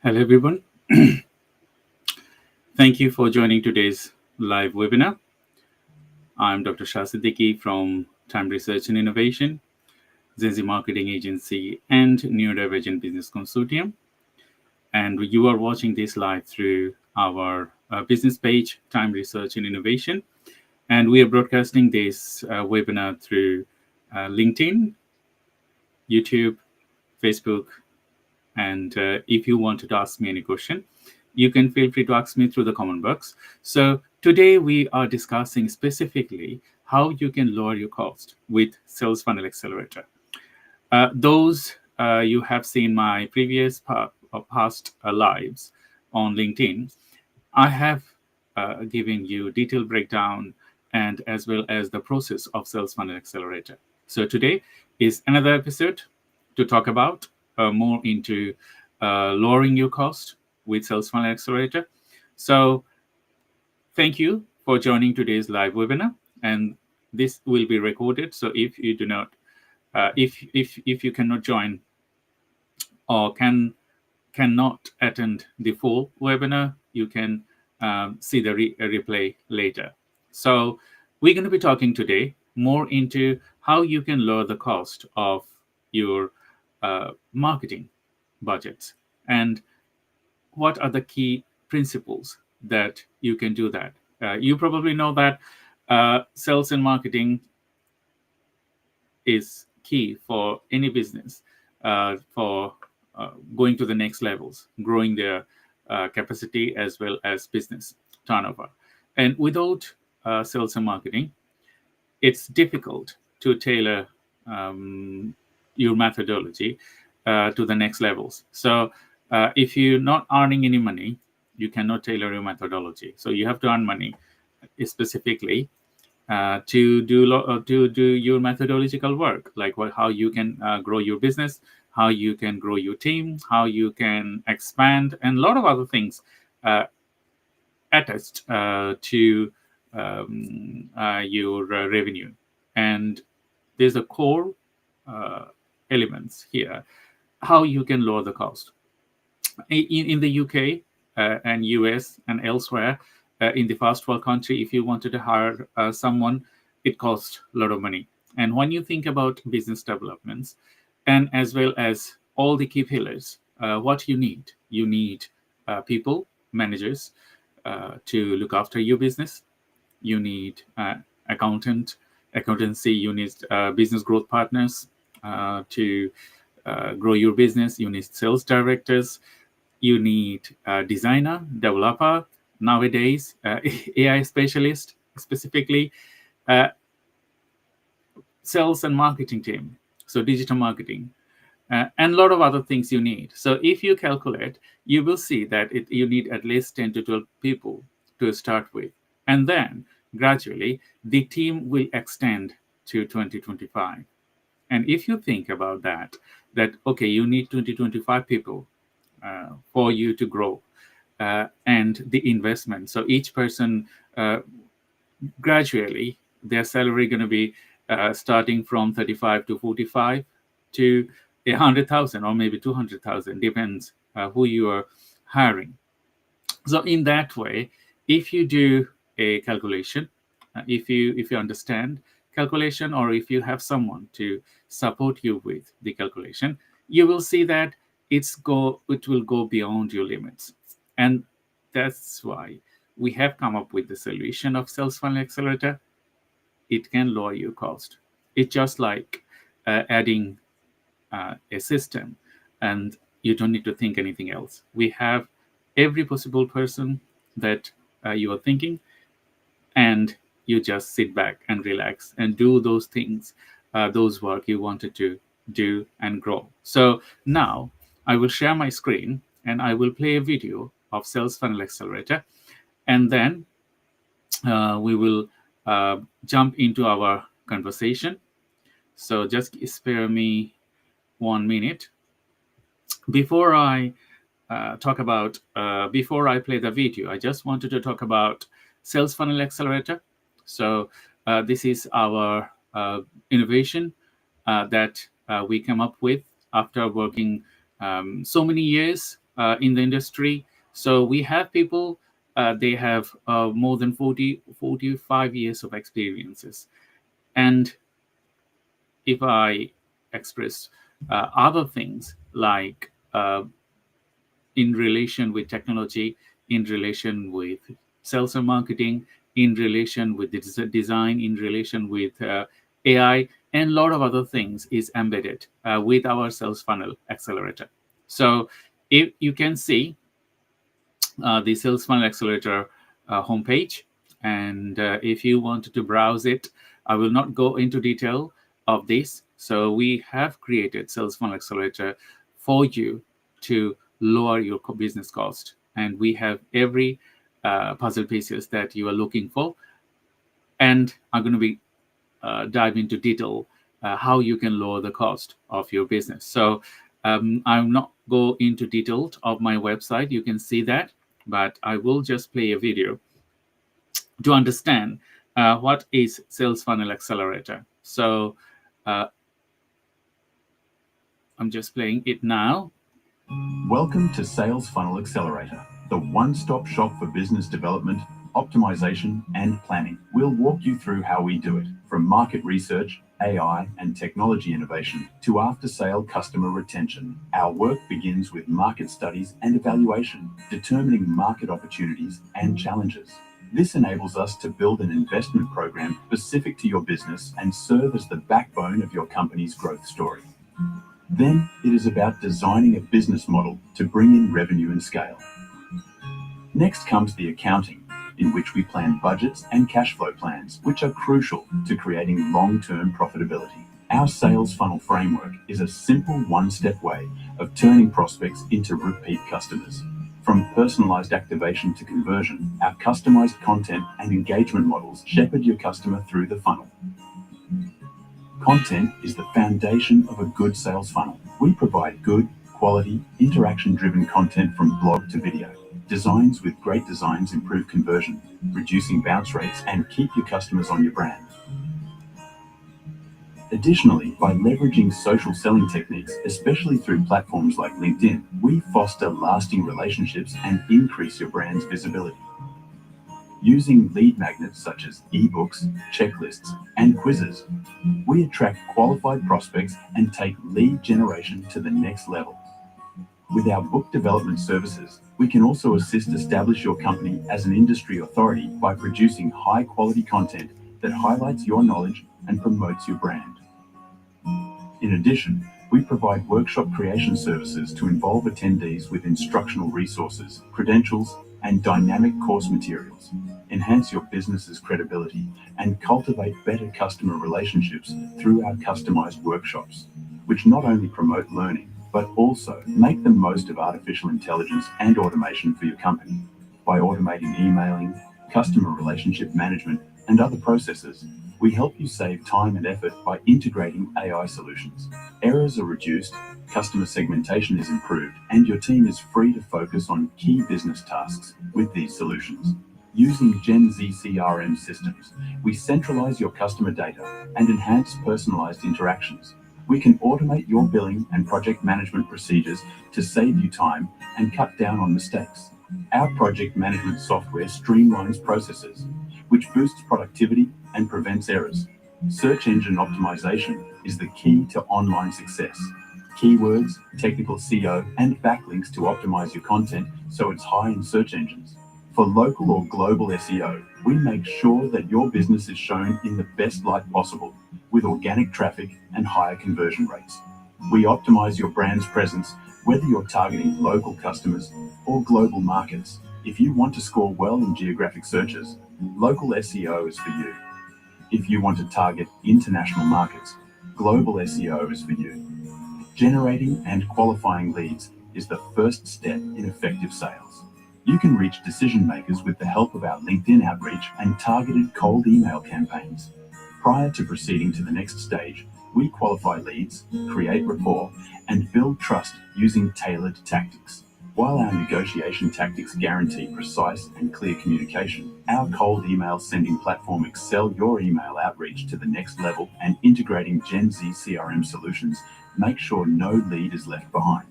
Hello, everyone. Thank you for joining today's live webinar. I'm Dr. Shah Siddiqui from Time Research and Innovation, Zenzi Marketing Agency, and Neurodivergent Business Consortium. And you are watching this live through our business page, Time Research and Innovation. And we are broadcasting this webinar through LinkedIn, YouTube, Facebook, and if you wanted to ask me any question, you can feel free to ask me through the comment box. So today we are discussing specifically how you can lower your cost with Sales Funnel Accelerator. Those you have seen my previous past lives on LinkedIn, I have given you detailed breakdown and as well as the process of Sales Funnel Accelerator. So today is another episode to talk about more into lowering your cost with Sales Funnel Accelerator. So thank you for joining today's live webinar, and this will be recorded. So if you do not, if you cannot join or cannot attend the full webinar, you can see the replay later. So we're going to be talking today more into how you can lower the cost of your marketing budgets and what are the key principles that you can do that. You probably know that sales and marketing is key for any business for going to the next levels, growing their capacity as well as business turnover. And without sales and marketing, it's difficult to tailor your methodology to the next levels. So if you're not earning any money, you cannot tailor your methodology. So you have to earn money specifically to do your methodological work, like how you can grow your business, how you can grow your team, how you can expand, and a lot of other things attached to your revenue. And there's a core elements here, how you can lower the cost. In the UK and US and elsewhere, in the first world country, if you wanted to hire someone, it costs a lot of money. And when you think about business developments, and as well as all the key pillars, what you need people, managers to look after your business. You need accountancy. You need business growth partners to grow your business. You need sales directors. You need a designer, developer, nowadays AI specialist, specifically sales and marketing team, so digital marketing, and a lot of other things you need. So if you calculate, you will see that you need at least 10 to 12 people to start with. And then gradually, the team will extend to 2025. And if you think about that, okay, you need 25 people for you to grow, and the investment. So each person, gradually, their salary going to be starting from 35 to 45 to 100,000 or maybe 200,000, depends who you are hiring. So in that way, if you do a calculation, if you understand calculation, or if you have someone to support you with the calculation, you will see that it will go beyond your limits. And that's why we have come up with the solution of Sales Funnel Accelerator. It can lower your cost. It's just like adding a system, and you don't need to think anything else. We have every possible person that you are thinking, and you just sit back and relax and do those things, those work you wanted to do and grow. So now I will share my screen and I will play a video of Sales Funnel Accelerator, and then we will jump into our conversation. So just spare me 1 minute. Before I before I play the video, I just wanted to talk about Sales Funnel Accelerator. So this is our innovation that we came up with after working so many years in the industry. So we have people, they have more than 45 years of experiences. And if I express other things like in relation with technology, in relation with sales and marketing, in relation with design, in relation with AI, and a lot of other things is embedded with our Sales Funnel Accelerator. So if you can see the Sales Funnel Accelerator homepage, and if you want to browse it, I will not go into detail of this. So we have created Sales Funnel Accelerator for you to lower your business cost, and we have every puzzle pieces that you are looking for, and I'm going to be dive into detail how you can lower the cost of your business. So I'll not go into detail of my website. You can see that, but I will just play a video to understand what is Sales Funnel Accelerator. So I'm just playing it now. Welcome to Sales Funnel Accelerator, the one-stop shop for business development, optimization, and planning. We'll walk you through how we do it, from market research, AI, and technology innovation to after-sale customer retention. Our work begins with market studies and evaluation, determining market opportunities and challenges. This enables us to build an investment program specific to your business and serve as the backbone of your company's growth story. Then it is about designing a business model to bring in revenue and scale. Next comes the accounting, in which we plan budgets and cash flow plans, which are crucial to creating long-term profitability. Our sales funnel framework is a simple one-step way of turning prospects into repeat customers. From personalized activation to conversion, our customized content and engagement models shepherd your customer through the funnel. Content is the foundation of a good sales funnel. We provide good, quality, interaction-driven content from blog to video. Designs with great designs improve conversion, reducing bounce rates, and keep your customers on your brand. Additionally, by leveraging social selling techniques, especially through platforms like LinkedIn, we foster lasting relationships and increase your brand's visibility. Using lead magnets such as ebooks, checklists, and quizzes, we attract qualified prospects and take lead generation to the next level. With our book development services, we can also assist establish your company as an industry authority by producing high-quality content that highlights your knowledge and promotes your brand. In addition, we provide workshop creation services to involve attendees with instructional resources, credentials, and dynamic course materials. Enhance your business's credibility and cultivate better customer relationships through our customized workshops, which not only promote learning, but also make the most of artificial intelligence and automation for your company. By automating emailing, customer relationship management, and other processes, we help you save time and effort by integrating AI solutions. Errors are reduced, customer segmentation is improved, and your team is free to focus on key business tasks with these solutions. Using Gen Z CRM systems, we centralize your customer data and enhance personalized interactions. We can automate your billing and project management procedures to save you time and cut down on mistakes. Our project management software streamlines processes, which boosts productivity and prevents errors. Search engine optimization is the key to online success. Keywords, technical SEO, and backlinks to optimize your content so it's high in search engines. For local or global SEO, we make sure that your business is shown in the best light possible, with organic traffic and higher conversion rates. We optimize your brand's presence, whether you're targeting local customers or global markets. If you want to score well in geographic searches, local SEO is for you. If you want to target international markets, global SEO is for you. Generating and qualifying leads is the first step in effective sales. You can reach decision makers with the help of our LinkedIn outreach and targeted cold email campaigns. Prior to proceeding to the next stage, we qualify leads, create rapport, and build trust using tailored tactics. While our negotiation tactics guarantee precise and clear communication, our cold email sending platform excel your email outreach to the next level, and integrating Gen Z CRM solutions make sure no lead is left behind.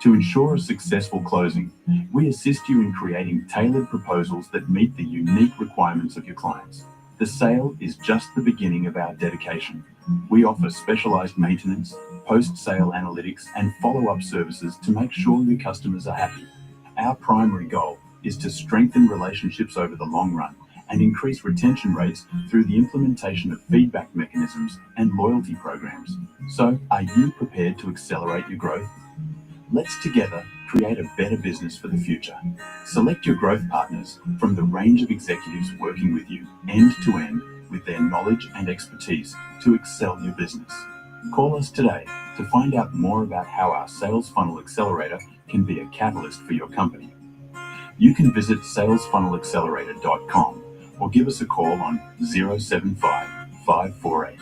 To ensure a successful closing, we assist you in creating tailored proposals that meet the unique requirements of your clients. The sale is just the beginning of our dedication. We offer specialized maintenance, post-sale analytics, and follow-up services to make sure your customers are happy. Our primary goal is to strengthen relationships over the long run and increase retention rates through the implementation of feedback mechanisms and loyalty programs. So, are you prepared to accelerate your growth? Let's together create a better business for the future. Select your growth partners from the range of executives working with you end to end with their knowledge and expertise to excel your business. Call us today to find out more about how our Sales Funnel Accelerator can be a catalyst for your company. You can visit salesfunnelaccelerator.com or give us a call on 075 548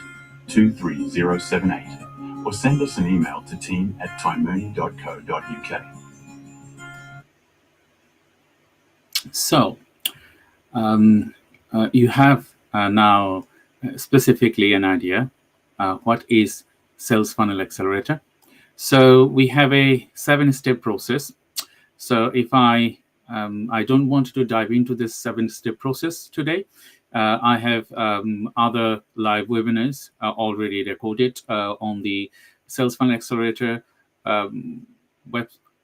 23078 or send us an email to team@timoni.co.uk. So you have now specifically an idea what is Sales Funnel Accelerator. So we have a 7-step process. So if I don't want to dive into this 7-step process today. I have other live webinars already recorded on the Sales Funnel Accelerator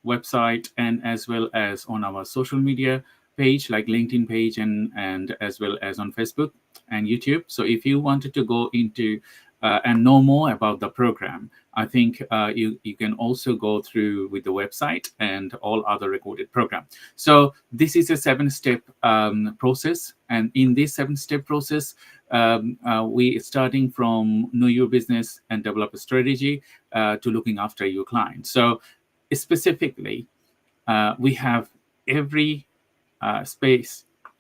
website, and as well as on our social media page like LinkedIn page, and as well as on Facebook and YouTube. So if you wanted to go into and know more about the program, I think you can also go through with the website and all other recorded program. So this is a 7-step process, and in this 7-step process, we starting from know your business and develop a strategy to looking after your clients. So specifically, we have every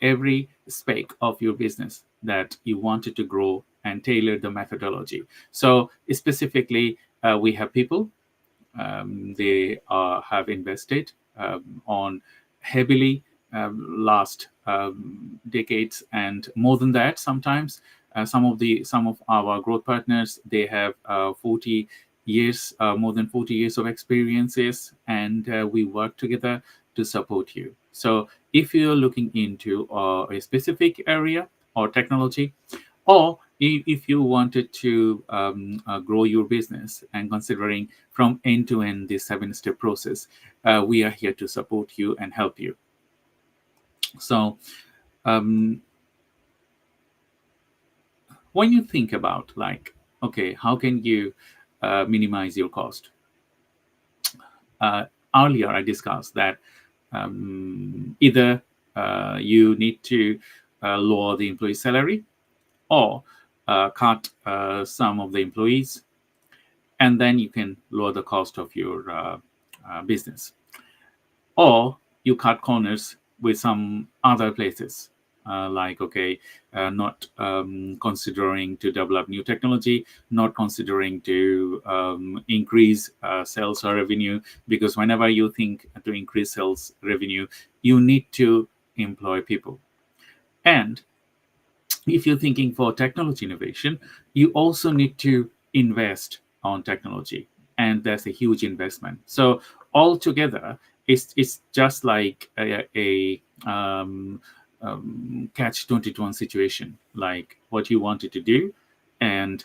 every spec of your business that you wanted to grow and tailor the methodology. So specifically, we have people. They have invested on heavily last decades and more than that. Sometimes some of our growth partners, they have 40 years, more than 40 years of experiences, and we work together to support you. So if you're looking into a specific area or technology, or if you wanted to grow your business and considering from end to end this 7-step process, we are here to support you and help you. So when you think about like, okay, how can you minimize your cost? Earlier I discussed that either you need to lower the employee salary, or cut some of the employees, and then you can lower the cost of your business. Or you cut corners with some other places, like, okay, not considering to develop new technology, not considering to increase sales or revenue, because whenever you think to increase sales revenue, you need to employ people. And if you're thinking for technology innovation, you also need to invest on technology, and that's a huge investment. So altogether, it's just like a catch-22 situation, like what you wanted to do, and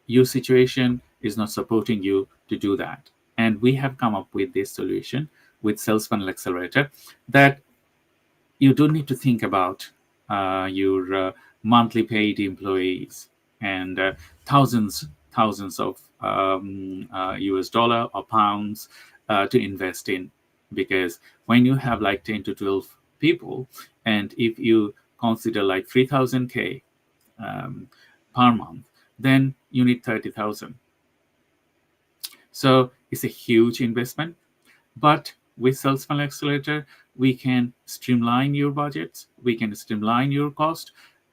your situation is not supporting you to do that. And we have come up with this solution with Sales Funnel Accelerator, that you don't need to think about your monthly paid employees and thousands of US dollar or pounds to invest in, because when you have like 10 to 12 people, and if you consider like 3,000K per month, then you need 30,000. So it's a huge investment. But with Sales Funnel Accelerator, we can streamline your budgets, we can streamline your cost,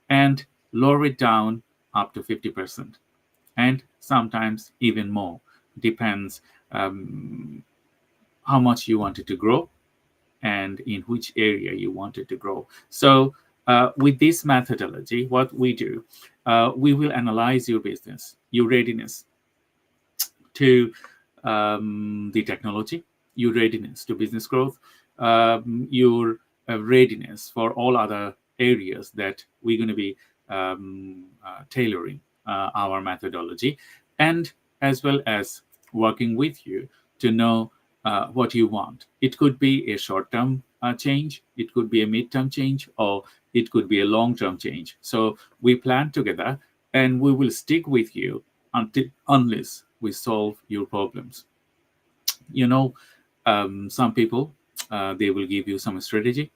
and lower it down up to 50%, and sometimes even more. Depends how much you wanted to grow and in which area you wanted to grow. So with this methodology, what we do, we will analyze your business, your readiness to the technology, your readiness to business growth, your readiness for all other areas that we're going to be tailoring our methodology, and as well as working with you to know what you want. It could be a short term change, it could be a mid term change, or it could be a long term change. So we plan together and we will stick with you unless we solve your problems. You know, some people, they will give you some strategy,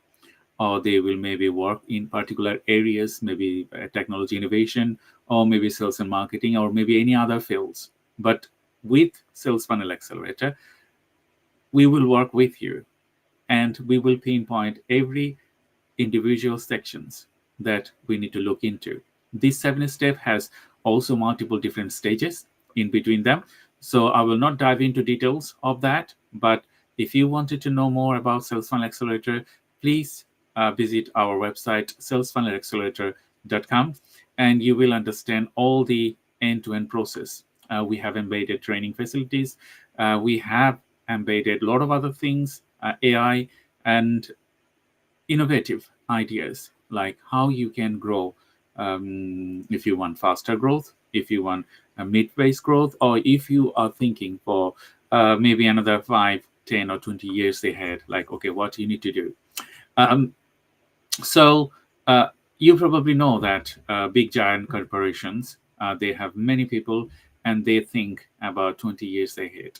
or they will maybe work in particular areas, maybe technology innovation, or maybe sales and marketing, or maybe any other fields. But with Sales Funnel Accelerator, we will work with you and we will pinpoint every individual sections that we need to look into. This 7 step has also multiple different stages in between them. So I will not dive into details of that. But if you wanted to know more about Sales Funnel Accelerator, please visit our website, salesfunnelaccelerator.com, and you will understand all the end-to-end process. We have embedded training facilities. We have embedded a lot of other things, AI, and innovative ideas like how you can grow, if you want faster growth, if you want a mid-phase growth, or if you are thinking for maybe another 5, 10, or 20 years ahead, like, okay, what you need to do. So you probably know that big giant corporations, they have many people and they think about 20 years ahead.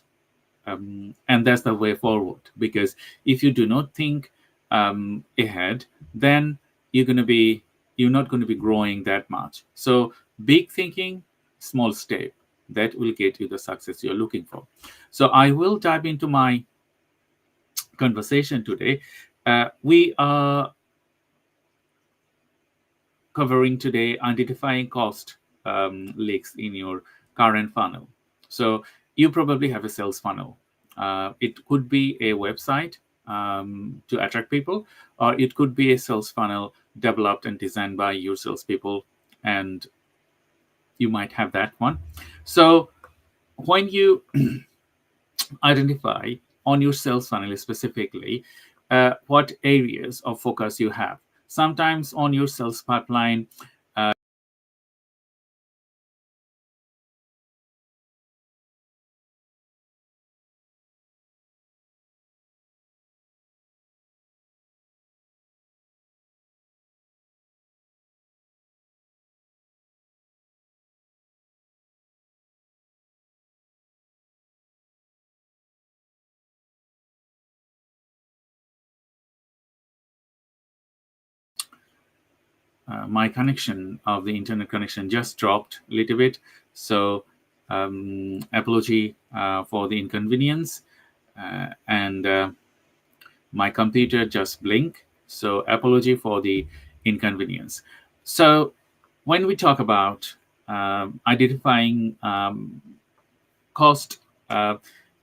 And that's the way forward, because if you do not think ahead, then you're not going to be growing that much. So big thinking, small step, that will get you the success you're looking for. So I will dive into my conversation today. We are covering today identifying cost leaks in your current funnel. So you probably have a sales funnel. It could be a website to attract people, or it could be a sales funnel developed and designed by your salespeople, and you might have that one. So when you identify on your sales funnel specifically what areas of focus you have, sometimes on your sales pipeline, my connection of the internet connection just dropped a little bit. So apology for the inconvenience. And my computer just blinked. So apology for the inconvenience. So when we talk about identifying cost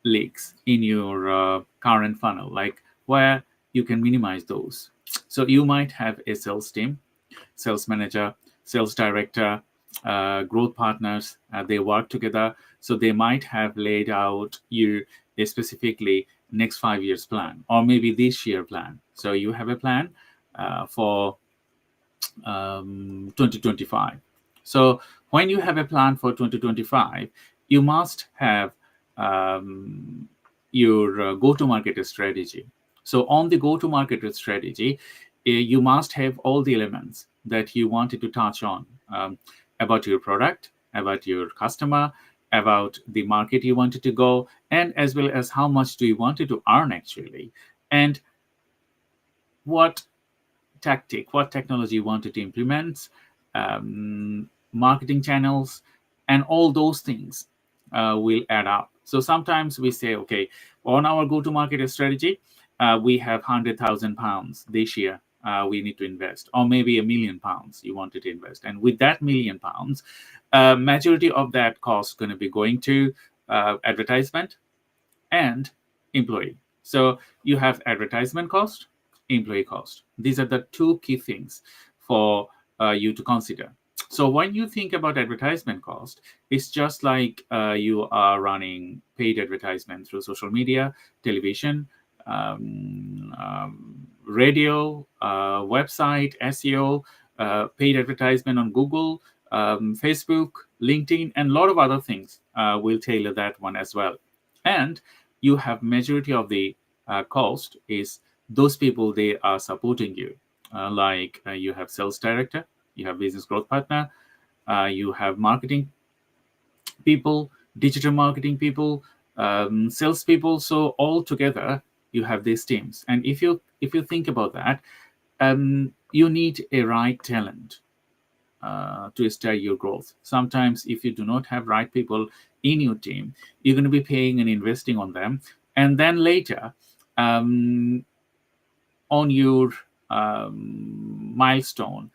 leaks in your current funnel, like where you can minimize those. So you might have a sales team, sales manager, sales director, growth partners. They work together, so they might have laid out you a specifically next 5 years plan, or maybe this year plan. So you have a plan for 2025. So when you have a plan for 2025, you must have your go-to-market strategy. So on the go-to-market strategy, you must have all the elements that you wanted to touch on, about your product, about your customer, about the market you wanted to go, and as well as how much do you wanted to earn actually, and what tactic, what technology you wanted to implement, marketing channels, and all those things will add up. So sometimes we say, okay, on our go-to-market strategy, we have £100,000 this year we need to invest, or maybe £1,000,000 you wanted to invest. And with that £1,000,000, majority of that cost is going to be going to advertisement and employee. So you have advertisement cost, employee cost. These are the two key things for you to consider. So when you think about advertisement cost, it's just like you are running paid advertisement through social media, television, radio, website, SEO, paid advertisement on Google, Facebook, LinkedIn, and a lot of other things. We'll tailor that one as well. And you have majority of the cost is those people, they are supporting you. Like you have sales director, you have business growth partner, you have marketing people, digital marketing people, sales people. So all together, you have these teams. And if you think about that, you need a right talent to start your growth. Sometimes, if you do not have right people in your team, you're going to be paying and investing on them, and then later, um, on your milestone,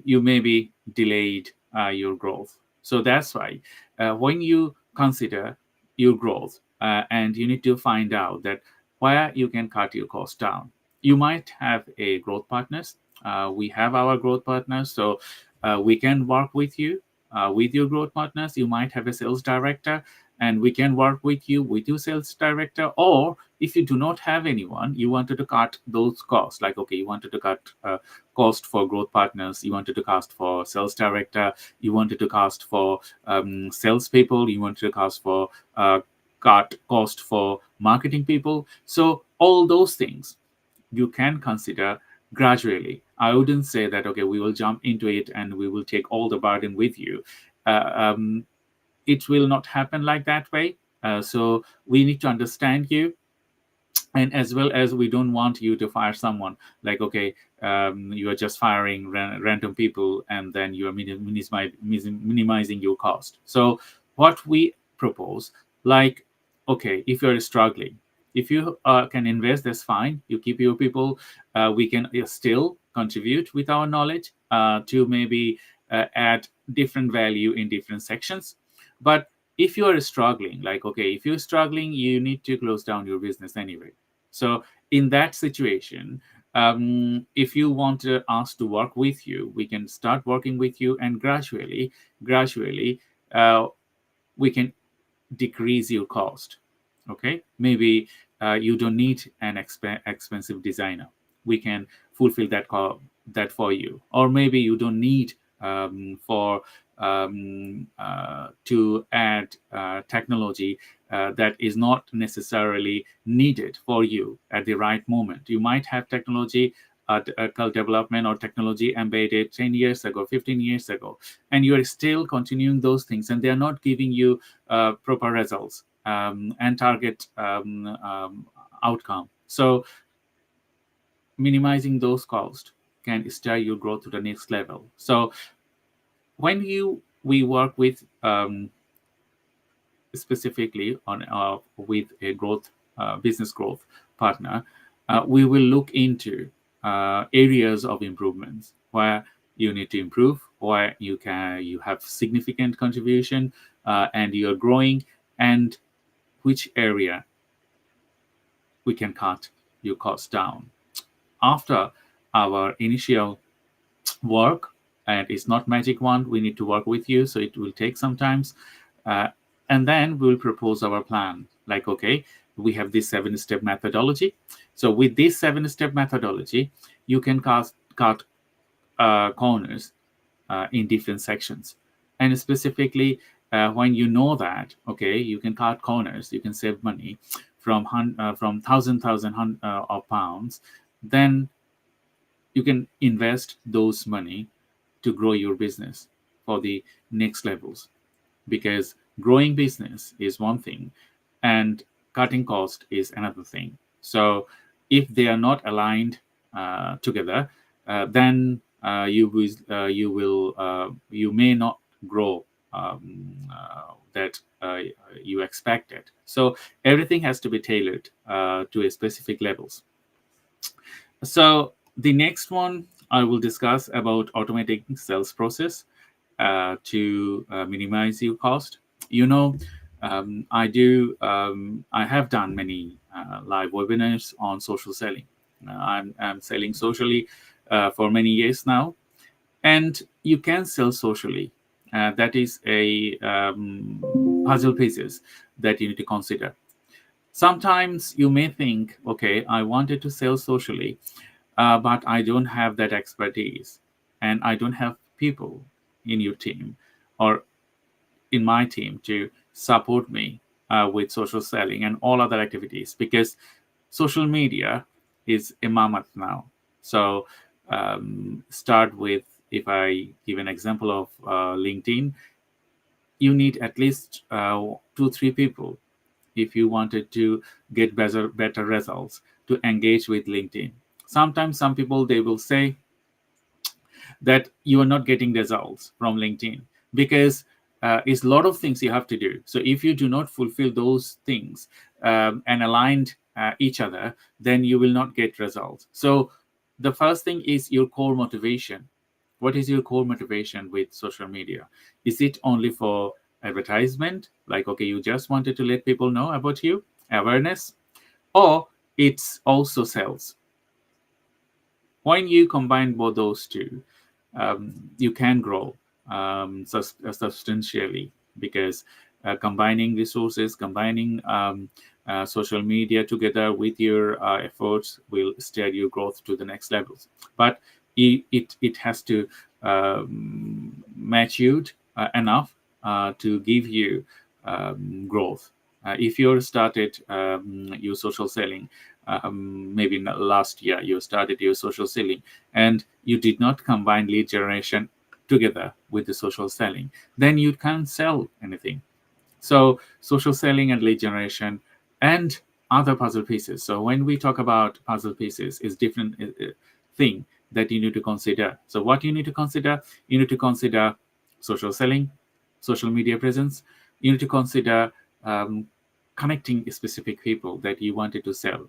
you may be delayed your growth. So that's why when you consider your growth, and you need to find out that where you can cut your cost down. You might have a growth partners. We have our growth partners, so we can work with you with your growth partners. You might have a sales director, and we can work with your sales director. Or if you do not have anyone, you wanted to cut those costs, like, okay, you wanted to cut cost for growth partners, you wanted to cost for sales director, you wanted to cost for salespeople, you wanted to cost for cut cost for marketing people. So all those things you can consider gradually. I wouldn't say that, okay, we will jump into it and we will take all the burden with you. uh, um, it will not happen like that way. So we need to understand you, and as well as we don't want you to fire someone, like, okay, you are just firing random people, and then you are minimizing your cost. So what we propose, like, okay, if you're struggling, if you can invest, that's fine, you keep your people. We can still contribute with our knowledge to maybe add different value in different sections. But if you are struggling, like, okay, if you're struggling, you need to close down your business anyway. So in that situation, if you want us to work with you, we can start working with you, and gradually, uh, we can decrease your cost. Okay, maybe you don't need an expensive designer. We can fulfill that for you. Or maybe you don't need for to add technology that is not necessarily needed for you at the right moment. You might have technology development or technology embedded 10 years ago, 15 years ago, and you are still continuing those things, and they are not giving you proper results and target outcome. So minimizing those costs can steer your growth to the next level. So when we work with specifically on with a growth business growth partner, we will look into areas of improvements where you need to improve, where you have significant contribution, and you're growing, and which area we can cut your costs down. After our initial work, and it's not magic wand, we need to work with you, so it will take some time. uh, and then we'll propose our plan, like, okay, we have this 7-step methodology. So with this 7-step methodology, you can cut corners in different sections. And specifically, when you know that, okay, you can cut corners, you can save money from thousand of pounds, then you can invest those money to grow your business for the next levels. Because growing business is one thing, and cutting cost is another thing. So if they are not aligned together, then you may not grow that you expected. So everything has to be tailored to a specific levels. So the next one I will discuss about automating sales process to minimize your cost. You know, I have done many live webinars on social selling. I'm selling socially for many years now, And you can sell socially. That is a puzzle pieces that you need to consider. Sometimes you may think, okay, I wanted to sell socially, but I don't have that expertise, and I don't have people in your team or in my team to support me with social selling and all other activities, because social media is a mammoth now. So start with, if I give an example of LinkedIn, you need at least 2 3 people if you wanted to get better results to engage with LinkedIn. Sometimes some people, they will say that you are not getting results from LinkedIn because it's a lot of things you have to do. So if you do not fulfill those things and aligned each other, then you will not get results. So the first thing is your core motivation. What is your core motivation with social media? Is it only for advertisement? Like, okay, you just wanted to let people know about you, awareness, or it's also sales? When you combine both those two, you can grow substantially, because combining resources, combining social media together with your efforts will steer your growth to the next levels. But it has to matured enough to give you growth. If you started your social selling, maybe last year you started your social selling, and you did not combine lead generation together with the social selling, then you can't sell anything. So social selling and lead generation and other puzzle pieces. So when we talk about puzzle pieces, is different thing that you need to consider. So what you need to consider, you need to consider social selling, social media presence. You need to consider connecting specific people that you wanted to sell.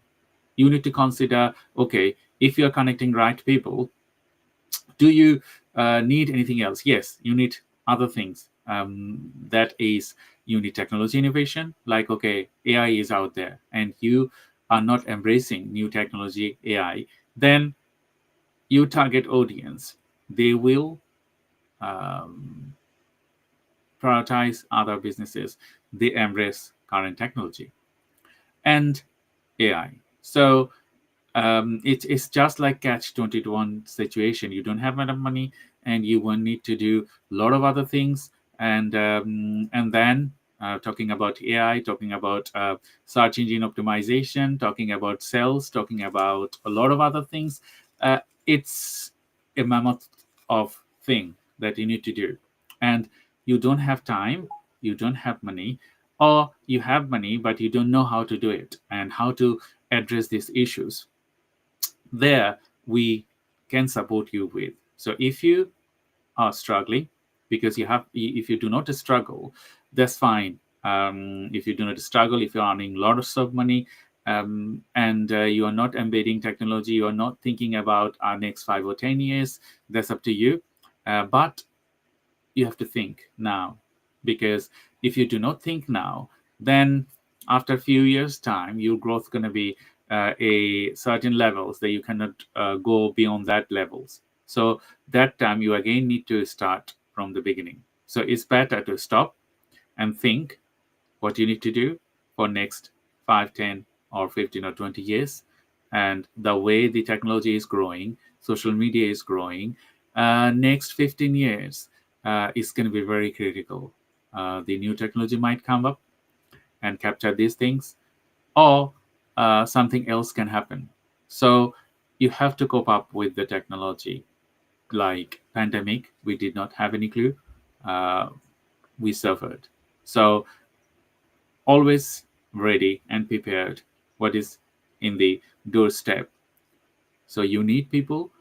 You need to consider, okay, if you're connecting right people, do you need anything else? Yes, you need other things. That is, you need technology innovation. Like, okay, AI is out there, and you are not embracing new technology, AI. Then you target audience. They will um, prioritize other businesses. They embrace current technology and AI. So it's just like catch 21 situation. You don't have enough money, and you will need to do a lot of other things. And then talking about AI, talking about search engine optimization, talking about sales, talking about a lot of other things. It's a mammoth of thing that you need to do, and you don't have time, you don't have money, or you have money but you don't know how to do it and how to address these issues. There we can support you with. So if you are struggling, because you have, if you do not struggle, that's fine. If you do not struggle, if you're earning lots of money, and you are not embedding technology, you are not thinking about our next 5 or 10 years, that's up to you. But you have to think now, because if you do not think now, then after a few years time, your growth going to be a certain levels that you cannot go beyond that levels. So that time you again need to start from the beginning. So it's better to stop and think what you need to do for next 5, 10, or 15 or 20 years. And the way the technology is growing, social media is growing, next 15 years is going to be very critical. The new technology might come up and capture these things, or something else can happen. So you have to cope up with the technology. Like pandemic, we did not have any clue. Uh, we suffered. So always ready and prepared what is in the doorstep. So you need people,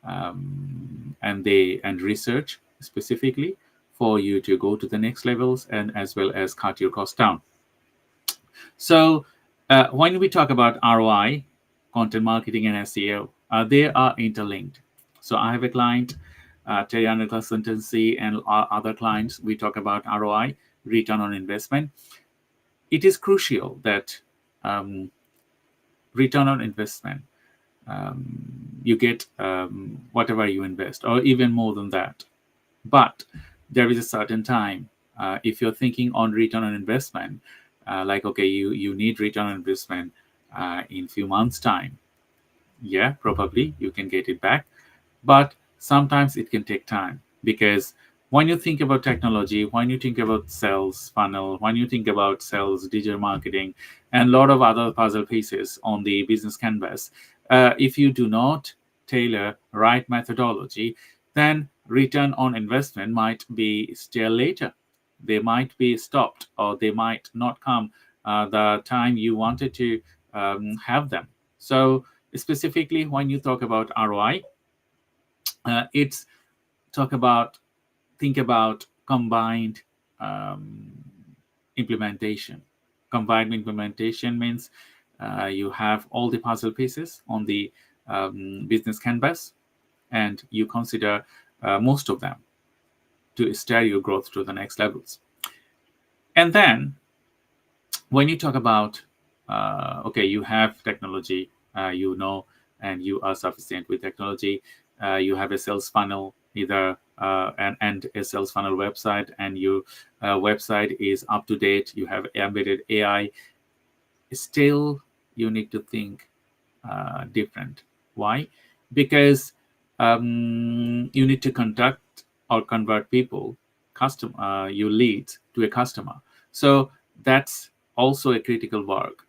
and research specifically for you to go to the next levels, and as well as cut your cost down. So when we talk about ROI, content marketing and SEO, they are interlinked. So I have a client, Terry Consultancy, and other clients. We talk about ROI, return on investment. It is crucial that um, return on investment. you get whatever you invest, or even more than that. But there is a certain time. If you're thinking on return on investment, like, okay, you need return on investment in few months' time. Yeah, probably you can get it back, but sometimes it can take time, because when you think about technology, when you think about sales funnel, when you think about sales digital marketing, and a lot of other puzzle pieces on the business canvas, if you do not tailor right methodology, then return on investment might be still later. They might be stopped, or they might not come the time you wanted to have them. So specifically, when you talk about ROI, it's talk about think about combined um, implementation. Combined implementation means you have all the puzzle pieces on the business canvas, and you consider most of them to steer your growth to the next levels. And then when you talk about okay, you have technology, and you are sufficient with technology. You have a sales funnel, either and a sales funnel website, and your website is up to date. You have embedded AI. Still, you need to think different. Why? Because you need to conduct or convert people, your leads to a customer. So that's also a critical work.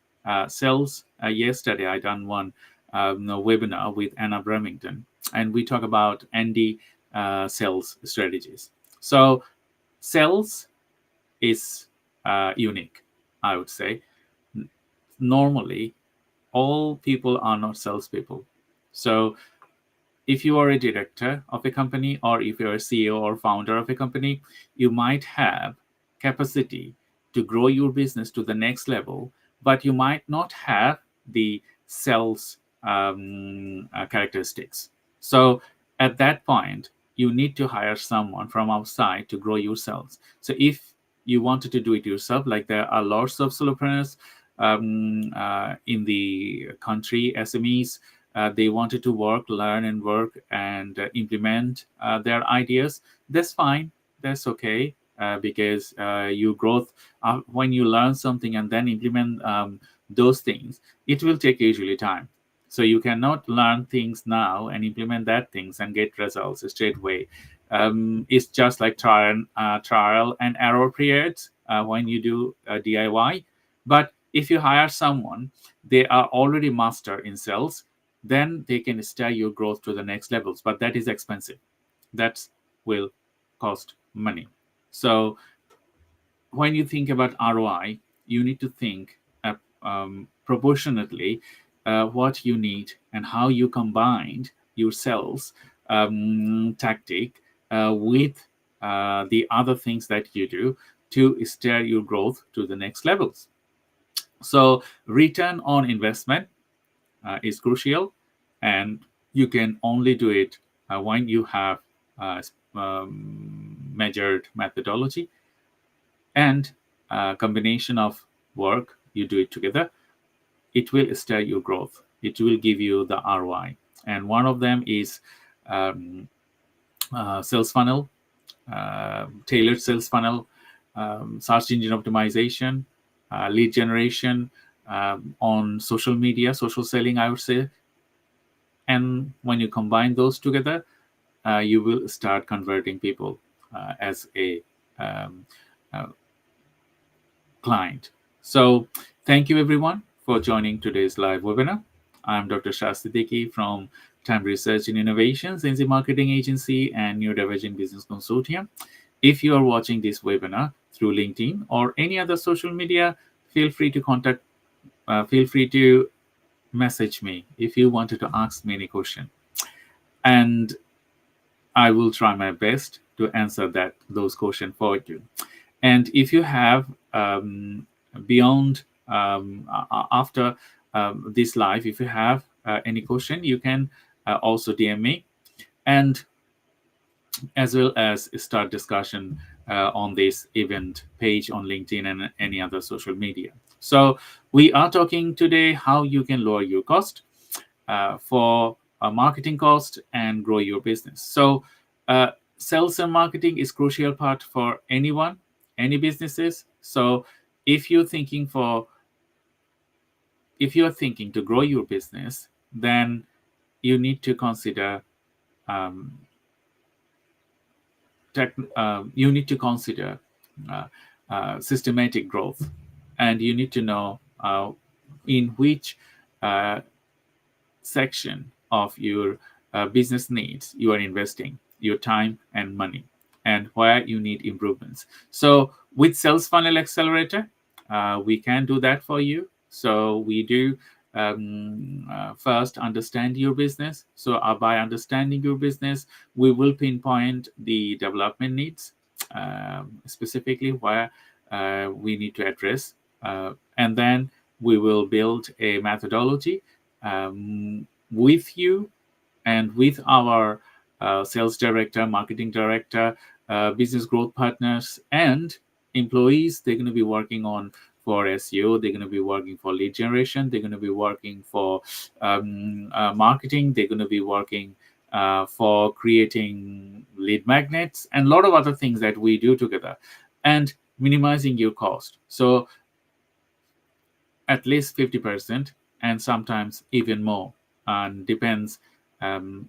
Sales. Yesterday, I done one webinar with Anna Bremington, and we talk about ND sales strategies. So sales is unique, I would say. Normally, all people are not salespeople. So if you are a director of a company, or if you're a CEO or founder of a company, you might have capacity to grow your business to the next level, but you might not have the sales characteristics. So at that point, you need to hire someone from outside to grow your sales. So if you wanted to do it yourself, like there are lots of solopreneurs in the country, SMEs, they wanted to learn and work and implement their ideas. That's fine. That's okay. Because you growth, when you learn something and then implement those things, it will take usually time. So you cannot learn things now and implement that things and get results straight away. It's just like trial and error periods when you do DIY. But if you hire someone, they are already master in sales, then they can steer your growth to the next levels. But that is expensive. That will cost money. So when you think about ROI, you need to think proportionately what you need and how you combined your sales tactic with the other things that you do to steer your growth to the next levels. So return on investment is crucial, and you can only do it when you have measured methodology and a combination of work. You do it together, it will steer your growth. It will give you the ROI. And one of them is sales funnel, tailored sales funnel, search engine optimization, lead generation on social media, social selling, I would say. And when you combine those together, you will start converting people as a uh, client. So thank you everyone for joining today's live webinar. I'm Dr. Shah Siddiqui from Time Research and Innovations, NZ Marketing Agency and Neurodivergent Business Consortium. If you are watching this webinar through LinkedIn or any other social media, feel free to message me if you wanted to ask me any question. And I will try my best to answer those questions for you. And if you have beyond after this live, if you have any question, you can also DM me, and as well as start discussion on this event page on LinkedIn and any other social media. So we are talking today how you can lower your cost. for marketing cost and grow your business. So sales and marketing is crucial part for anyone, any businesses. So if you're thinking for if you're thinking to grow your business, then you need to consider um, you need to consider uh, systematic growth, and you need to know in which uh, section of your business needs you are investing your time and money, and where you need improvements. So with Sales Funnel Accelerator, we can do that for you. So we do first understand your business. So by understanding your business, we will pinpoint the development needs, specifically where we need to address, and then we will build a methodology with you and with our sales director, marketing director, business growth partners, and employees. They're going to be working on for SEO. They're going to be working for lead generation. They're going to be working for marketing. They're going to be working for creating lead magnets and a lot of other things that we do together, and minimizing your cost. So at least 50%, and sometimes even more, and depends um,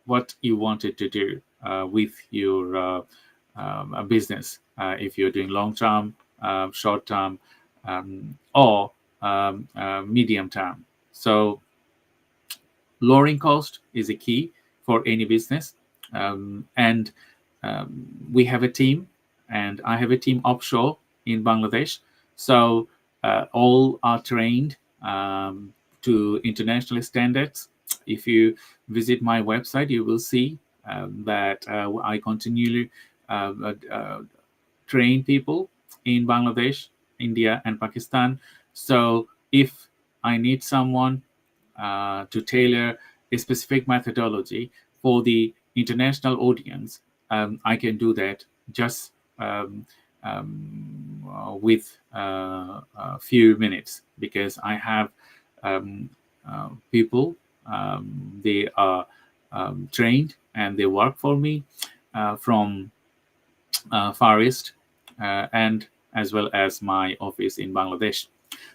what you wanted to do with your business. If you're doing long term, short term, or medium term. So lowering cost is a key for any business, and we have a team, and I have a team offshore in Bangladesh. So all are trained to international standards. If you visit my website, you will see that I continually train people in Bangladesh, India, and Pakistan. So if I need someone to tailor a specific methodology for the international audience, I can do that just with a few minutes, because I have people, they are trained and they work for me from Far East, and as well as my office in Bangladesh.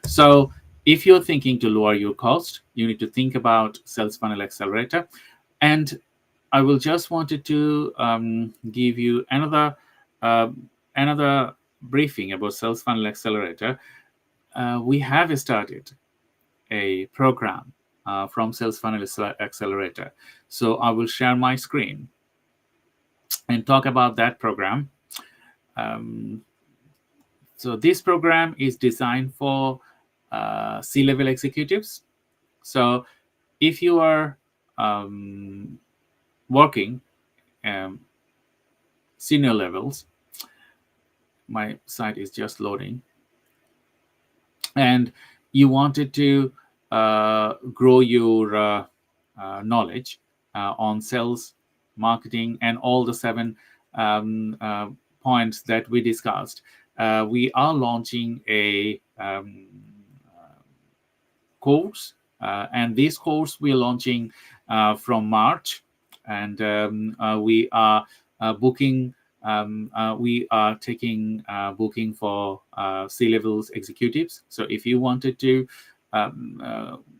So if you're thinking to lower your cost, you need to think about Sales Funnel Accelerator. And I will just wanted to give you another briefing about Sales Funnel Accelerator. We have started a program from Sales Funnel Accelerator. So I will share my screen and talk about that program. So this program is designed for C-level executives. So if you are working senior levels, my site is just loading, and you wanted to grow your knowledge on sales, marketing, and all the 7 points that we discussed, we are launching a course, and this course we're launching from March, and we are booking. We are taking booking for C-levels executives. So if you wanted to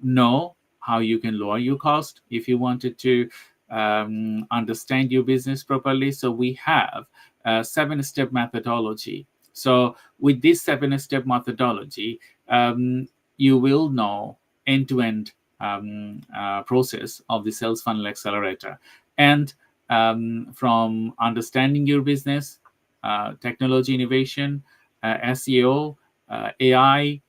know how you can lower your cost, if you wanted to understand your business properly, so we have a 7-step methodology. So with this 7-step methodology, you will know end-to-end process of the Sales Funnel Accelerator. And from understanding your business, technology innovation, SEO, AI,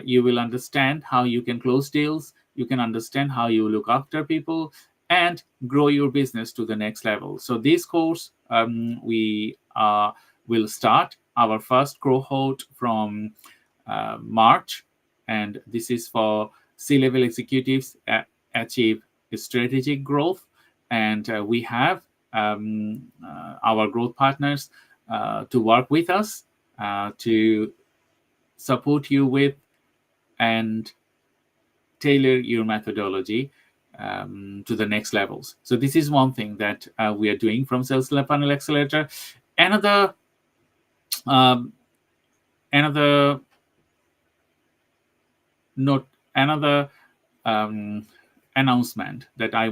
you will understand how you can close deals, you can understand how you look after people, and grow your business to the next level. So this course, we will start our first cohort from March, and this is for C-level executives achieve strategic growth. And we have our growth partners to work with us to support you with and tailor your methodology to the next levels. So this is one thing that we are doing from Sales Funnel Accelerator. Another um, another note, another announcement that I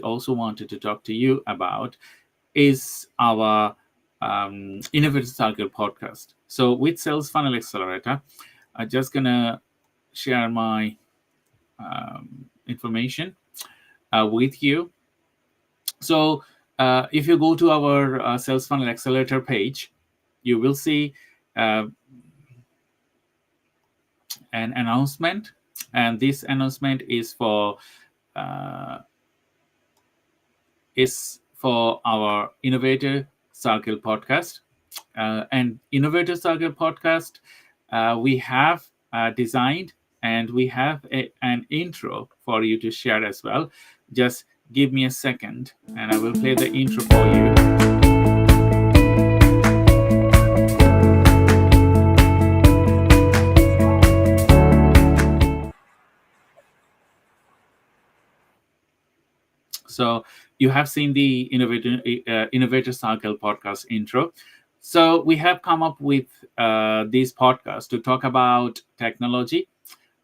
also wanted to talk to you about is our Innovative Circle podcast. So with Sales Funnel Accelerator, I'm just gonna share my information with you. So if you go to our Sales Funnel Accelerator page, you will see uh, an announcement, and this announcement uh, is for our Innovator Circle podcast. And Innovator Circle podcast, we have designed, and we have an intro for you to share as well. Just give me a second, and I will play the intro for you. So you have seen the Innovator Circle podcast intro. So we have come up with this podcast to talk about technology,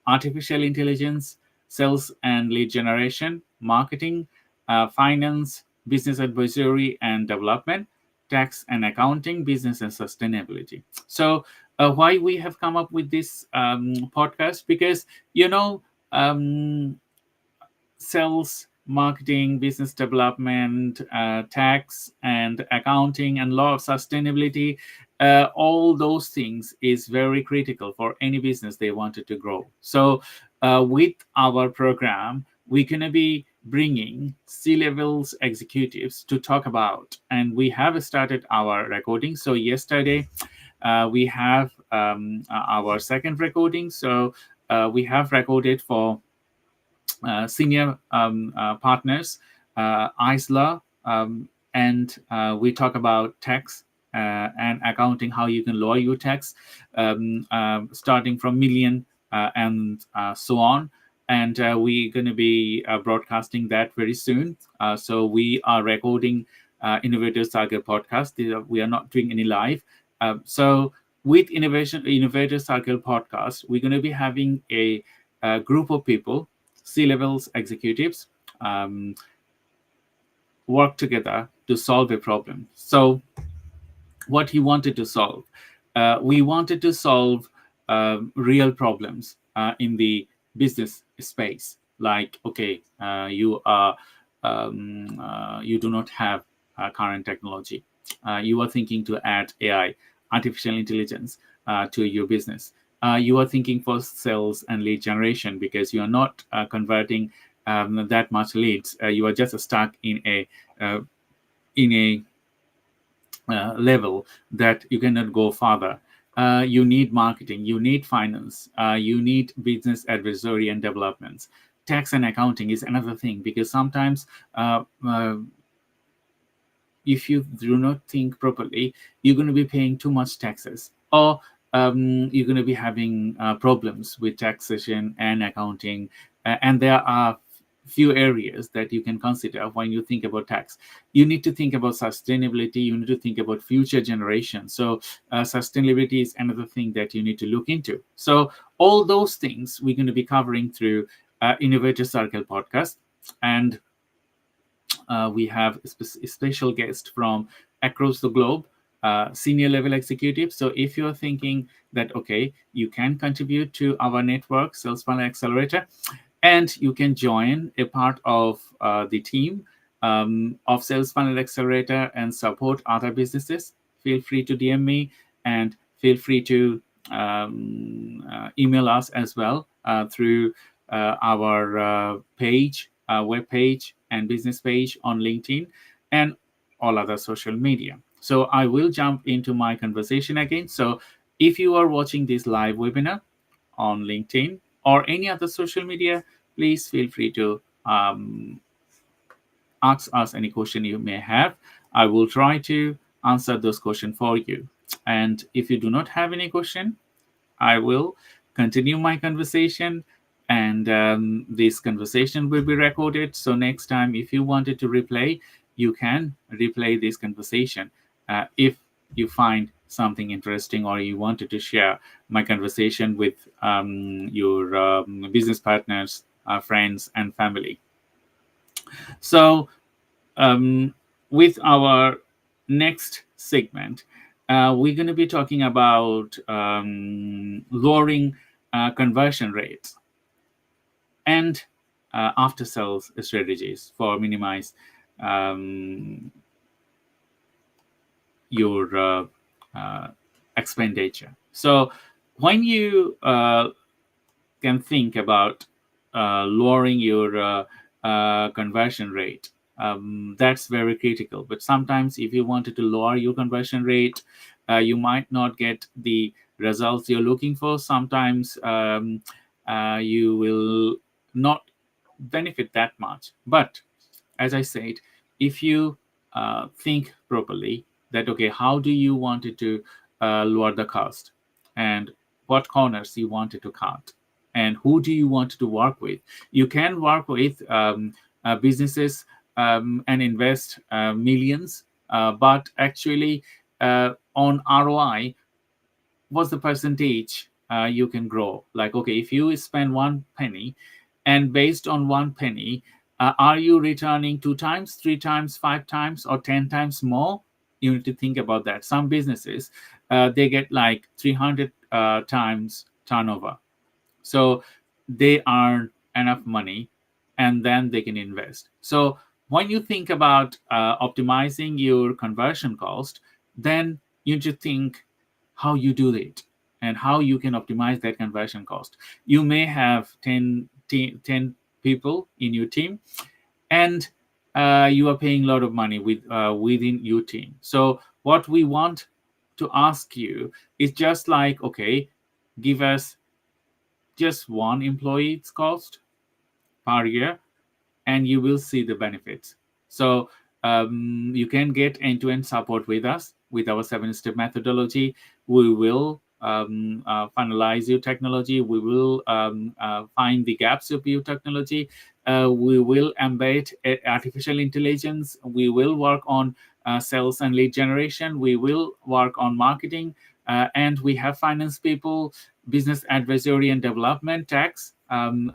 artificial intelligence, sales and lead generation, marketing, finance, business advisory and development, tax and accounting, business and sustainability. So why we have come up with this podcast? Because sales, marketing, business development, tax and accounting, and law of sustainability, all those things is very critical for any business they wanted to grow. So with our program, we're going to be bringing C-levels executives to talk about, and we have started our recording. So yesterday we have our second recording. So we have recorded for senior partners, Isla, and we talk about tax and accounting, how you can lower your tax, starting from million and so on. And we're going to be broadcasting that very soon. So we are recording Innovator Saga podcast. We are not doing any live. So with Innovator Circle podcast, we're going to be having a group of people, C-levels executives, work together to solve a problem. So what he wanted to solve, we wanted to solve real problems in the business space. Like, okay, you do not have current technology. You are thinking to add AI, artificial intelligence, to your business. You are thinking for sales and lead generation because you are not converting that much leads. You are just stuck in a level that you cannot go further. You need marketing, you need finance, you need business advisory and developments. Tax and accounting is another thing, because sometimes if you do not think properly, you're going to be paying too much taxes, or you're going to be having problems with taxation and accounting. And there are few areas that you can consider when you think about tax. You need to think about sustainability, you need to think about future generations. So sustainability is another thing that you need to look into. So all those things we're going to be covering through Innovator Circle podcast. And we have a special guest from across the globe, senior level executives. So if you're thinking that, okay, you can contribute to our network, Sales Funnel Accelerator, and you can join a part of the team of Sales Funnel Accelerator and support other businesses, feel free to DM me, and feel free to email us as well through our page, web page, and business page on LinkedIn and all other social media. So I will jump into my conversation again. So if you are watching this live webinar on LinkedIn or any other social media, please feel free to ask us any question you may have. I will try to answer those questions for you. And if you do not have any question, I will continue my conversation And this conversation will be recorded. So next time, if you wanted to replay, you can replay this conversation. If you find something interesting or you wanted to share my conversation with your business partners, friends, and family. So with our next segment, we're going to be talking about lowering conversion rates and after sales strategies for minimize um, your expenditure. So when you can think about lowering your conversion rate, that's very critical. But sometimes if you wanted to lower your conversion rate, you might not get the results you're looking for. Sometimes you will not benefit that much. But as I said, if you think properly that, okay, how do you want it to lower the cost, and what corners you want it to cut, and who do you want to work with? You can work with businesses and invest millions, but actually on ROI, what's the percentage you can grow? Like, okay, if you spend 1 penny, and based on 1 penny, are you returning 2 times, 3 times, 5 times, or 10 times more? You need to think about that. Some businesses they get like 300 times turnover, so they earn enough money, and then they can invest. So when you think about optimizing your conversion cost, then you should think how you do it and how you can optimize that conversion cost. You may have 10 people in your team, and you are paying a lot of money within your team. So what we want to ask you is just like, okay, give us just one employee's cost per year, and you will see the benefits. So you can get end-to-end support with us with our 7-step methodology. We will finalize your technology. We will find the gaps of your technology. We will embed artificial intelligence. We will work on sales and lead generation. We will work on marketing. And we have finance people, business advisory and development, tax.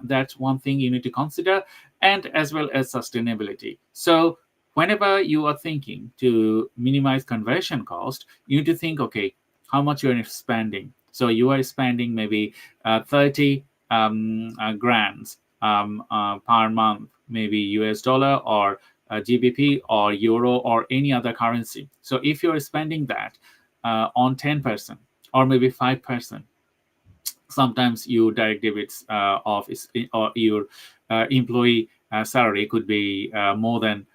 That's one thing you need to consider, and as well as sustainability. So whenever you are thinking to minimize conversion cost, you need to think, okay, how much you're spending. So you are spending maybe 30 grands per month, maybe US dollar or GBP or euro or any other currency. So if you're spending that on 10% or maybe 5%, sometimes your direct debits of or your employee salary could be more than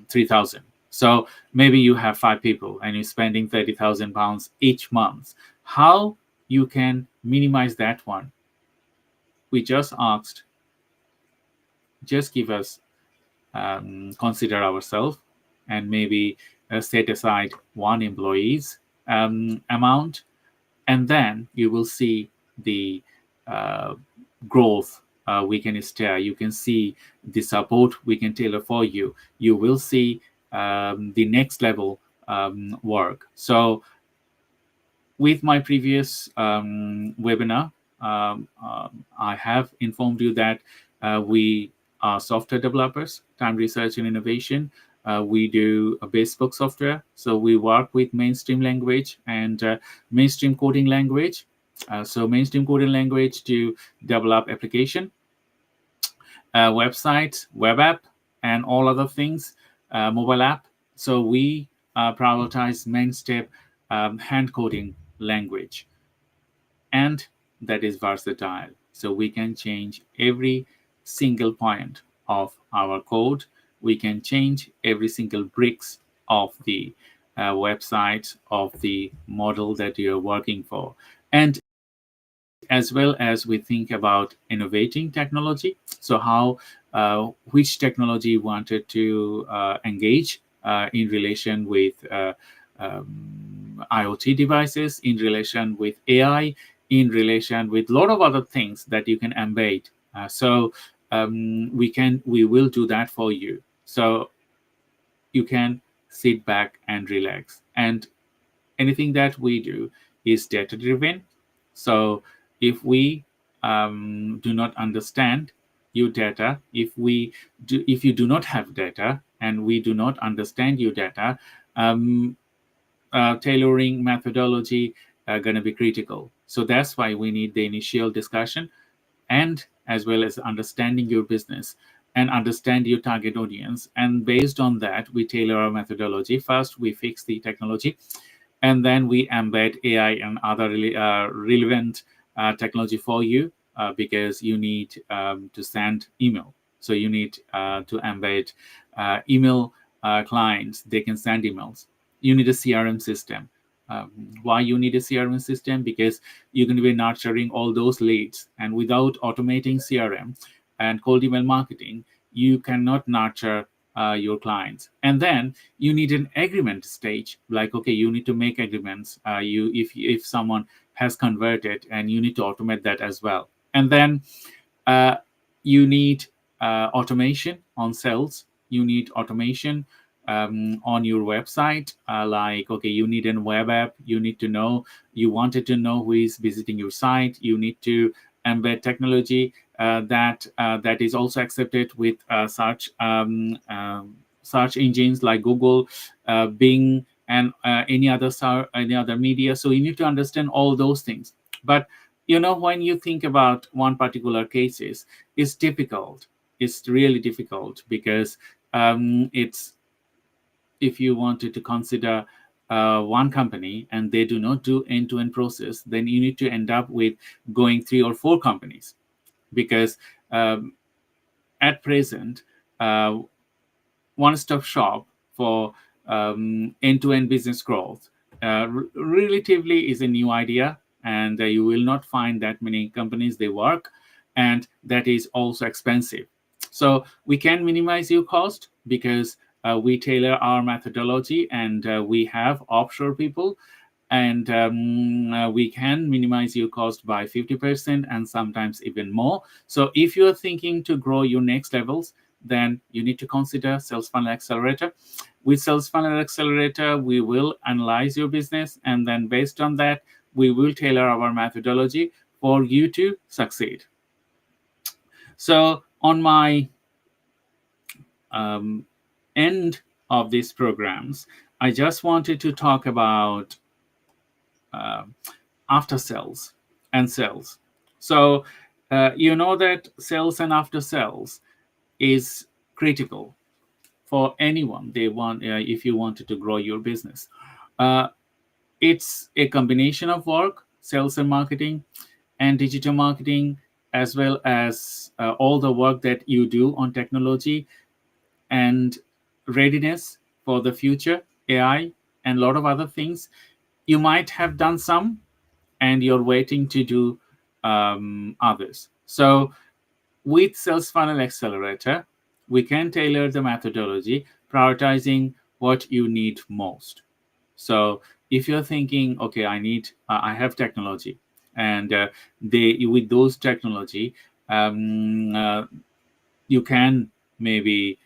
3,000. So maybe you have 5 people and you're spending £30,000 each month. How you can minimize that one? We just asked, just give us consider ourselves, and maybe set aside one employee's amount, and then you will see the growth we can steer. You can see the support we can tailor for you. You will see the next level work. So with my previous webinar, I have informed you that we are software developers, time research and innovation. We do a bespoke software. So we work with mainstream language and mainstream coding language. So mainstream coding language to develop application, websites, web app, and all other things, mobile app. So we prioritize mainstream hand coding language, and that is versatile. So we can change every single point of our code. We can change every single bricks of the website, of the model that you're working for. And as well as we think about innovating technology. So how, which technology you wanted to engage in relation with IoT devices, in relation with AI, in relation with a lot of other things that you can embed. We will do that for you. So you can sit back and relax. And anything that we do is data driven. So if we do not understand your data, if you do not have data and we do not understand your data, um, tailoring methodology going to be critical. So that's why we need the initial discussion, and as well as understanding your business and understand your target audience. And based on that, we tailor our methodology. First, we fix the technology, and then we embed AI and other relevant technology for you, because you need to send email. So you need to embed email clients. They can send emails. You need a CRM system. Why you need a CRM system? Because you're going to be nurturing all those leads, and without automating CRM and cold email marketing, you cannot nurture your clients. And then you need an agreement stage, like, okay, you need to make agreements. You if someone has converted, and you need to automate that as well. And then uh, you need automation on sales. You need automation on your website. Like, okay, you need a web app. You need to know, you wanted to know who is visiting your site. You need to embed technology that is also accepted with search engines like Google, Bing, and any other media. So you need to understand all those things. But when you think about one particular cases, it's difficult. It's really difficult, because it's if you wanted to consider one company and they do not do end-to-end process, then you need to end up with going 3 or 4 companies, because at present, uh, one-stop shop for end-to-end business growth relatively is a new idea, and you will not find that many companies they work, and that is also expensive. So we can minimize your cost, because we tailor our methodology, and we have offshore people, and we can minimize your cost by 50% and sometimes even more. So if you're thinking to grow your next levels, then you need to consider Sales Funnel Accelerator. With Sales Funnel Accelerator, we will analyze your business, and then based on that, we will tailor our methodology for you to succeed. So on my end of these programs, I just wanted to talk about after sales and sales. So you know that sales and after sales is critical for anyone. They want If you wanted to grow your business, uh, it's a combination of work, sales and marketing, and digital marketing, as well as all the work that you do on technology and readiness for the future, AI, and a lot of other things. You might have done some, and you're waiting to do others. So with Sales Funnel Accelerator, we can tailor the methodology, prioritizing what you need most. So if you're thinking, okay, I have technology, and they with those technology, you can maybe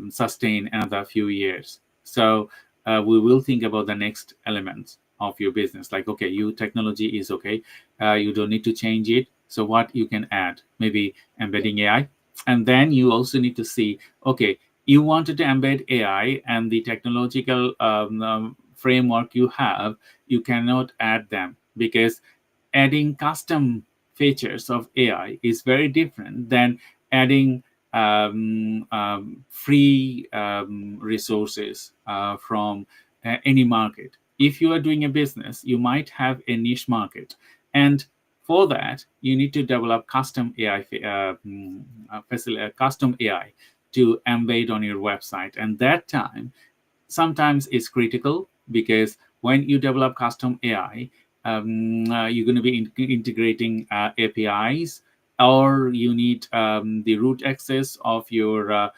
sustain another few years. So we will think about the next elements of your business. Like, okay, your technology is okay. You don't need to change it. So what you can add, maybe embedding AI. And then you also need to see, okay, you wanted to embed AI, and the technological framework you have, you cannot add them, because adding custom features of AI is very different than adding free resources from any market. If you are doing a business, you might have a niche market, and for that, you need to develop custom AI, custom AI to embed on your website, and that time sometimes is critical, because when you develop custom AI, you're going to be integrating APIs, or you need the root access of your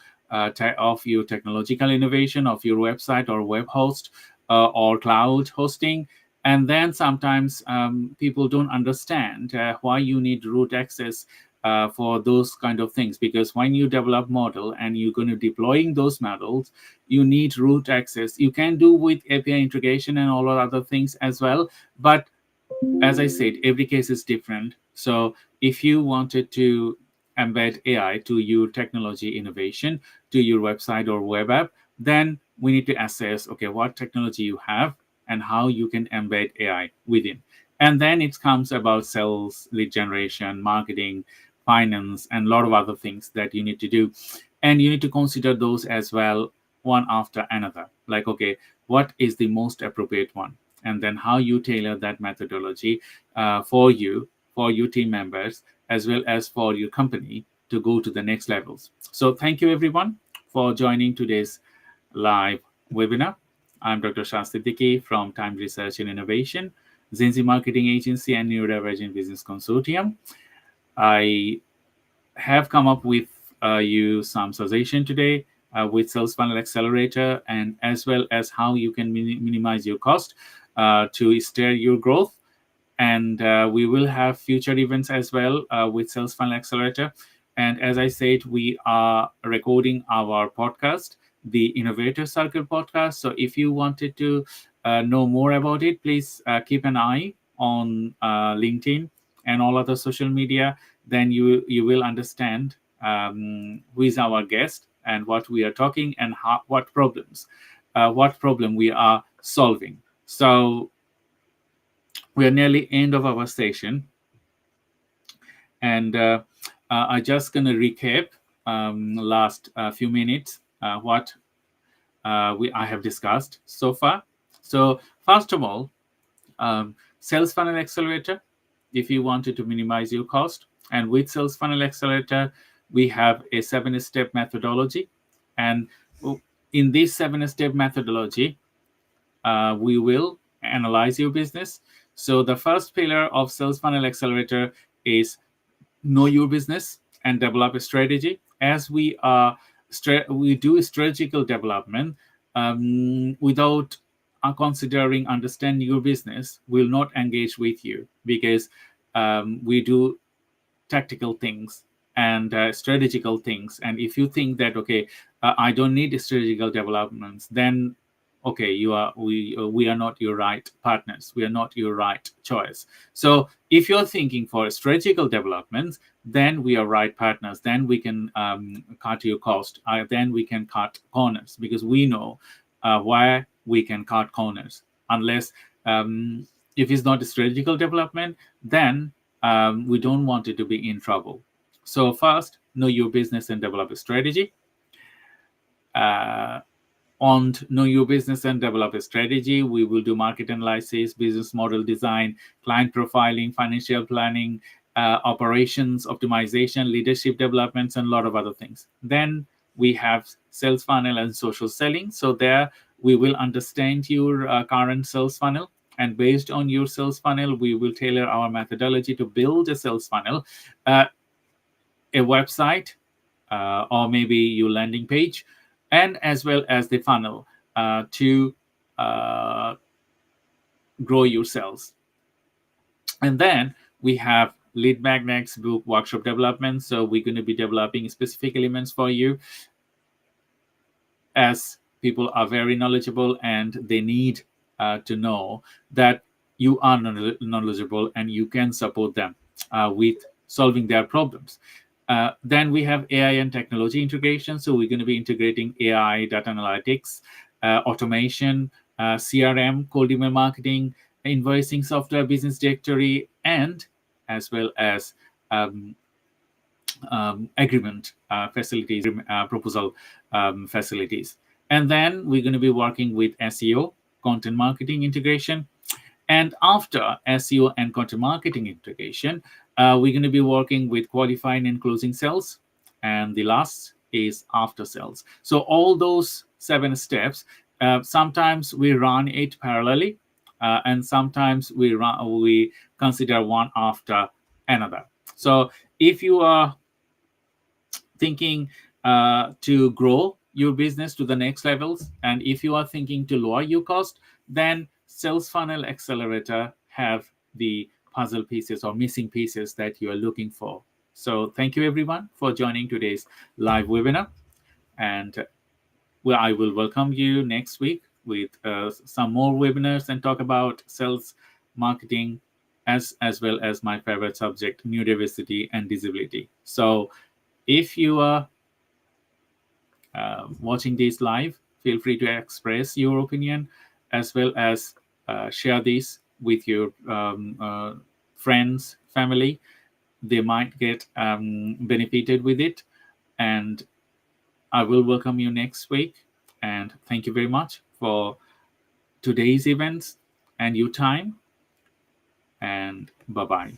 technological innovation of your website or web host or cloud hosting. And then sometimes people don't understand why you need root access for those kind of things, because when you develop model and you're going to deploying those models, you need root access. You can do with API integration and all other things as well, but as I said, every case is different. So if you wanted to embed AI to your technology innovation, to your website or web app, then we need to assess, okay, what technology you have and how you can embed AI within. And then it comes about sales, lead generation, marketing, finance, and a lot of other things that you need to do. And you need to consider those as well, one after another. Like, okay, what is the most appropriate one? And then how you tailor that methodology for you, for your team members, as well as for your company to go to the next levels. So thank you everyone for joining today's live webinar. I'm Dr. Shasti Dickey from Time Research and Innovation, Zenzi Marketing Agency, and Neurodivergent Business Consortium. I have come up with you some suggestion today with Sales Funnel Accelerator, and as well as how you can minimize your cost to steer your growth. And we will have future events as well with Sales Funnel Accelerator. And as I said, we are recording our podcast, the Innovator Circle podcast. So if you wanted to know more about it, please keep an eye on LinkedIn and all other social media. Then you will understand who is our guest and what we are talking, and what problem we are solving. So we are nearly end of our session, and I'm just going to recap last few minutes what I have discussed so far. So first of all, Sales Funnel Accelerator, if you wanted to minimize your cost. And with Sales Funnel Accelerator, we have a 7-step methodology. And in this 7-step methodology, we will analyze your business. So the first pillar of Sales Funnel Accelerator is know your business and develop a strategy. As we do strategical development without considering understanding your business, will not engage with you, because we do tactical things and strategical things. And if you think that, okay, I don't need strategical developments, then okay, we are not your right partners, we are not your right choice. So if you're thinking for strategical developments, then we are right partners. Then we can cut your cost, then we can cut corners, because we know where we can cut corners. Unless if it's not a strategical development, then we don't want it to be in trouble. So first, know your business and develop a strategy. On know your business and develop a strategy, we will do market analysis, business model design, client profiling, financial planning, operations optimization, leadership developments, and a lot of other things. Then we have sales funnel and social selling. So there we will understand your current sales funnel, and based on your sales funnel, we will tailor our methodology to build a sales funnel, a website, or maybe your landing page, and as well as the funnel to grow your sales. And then we have lead magnets, book, workshop development. So we're going to be developing specific elements for you, as people are very knowledgeable and they need to know that you are knowledgeable and you can support them with solving their problems. Then we have AI and technology integration. So we're going to be integrating AI, data analytics, automation, CRM, cold email marketing, invoicing software, business directory, and as well as agreement facilities, proposal facilities. And then we're going to be working with SEO, content marketing integration. And after SEO and content marketing integration, we're going to be working with qualifying and closing sales. And the last is after sales. So all those 7 steps, sometimes we run it parallelly, and sometimes we consider one after another. So if you are thinking to grow your business to the next levels, and if you are thinking to lower your cost, then Sales Funnel Accelerator have the puzzle pieces or missing pieces that you are looking for. So thank you everyone for joining today's live webinar. And I will welcome you next week with some more webinars and talk about sales marketing as well as my favorite subject, neurodiversity and disability. So if you are watching this live, feel free to express your opinion as well as share this with your friends, family. They might get benefited with it. And I will welcome you next week. And thank you very much for today's events and your time. And bye-bye.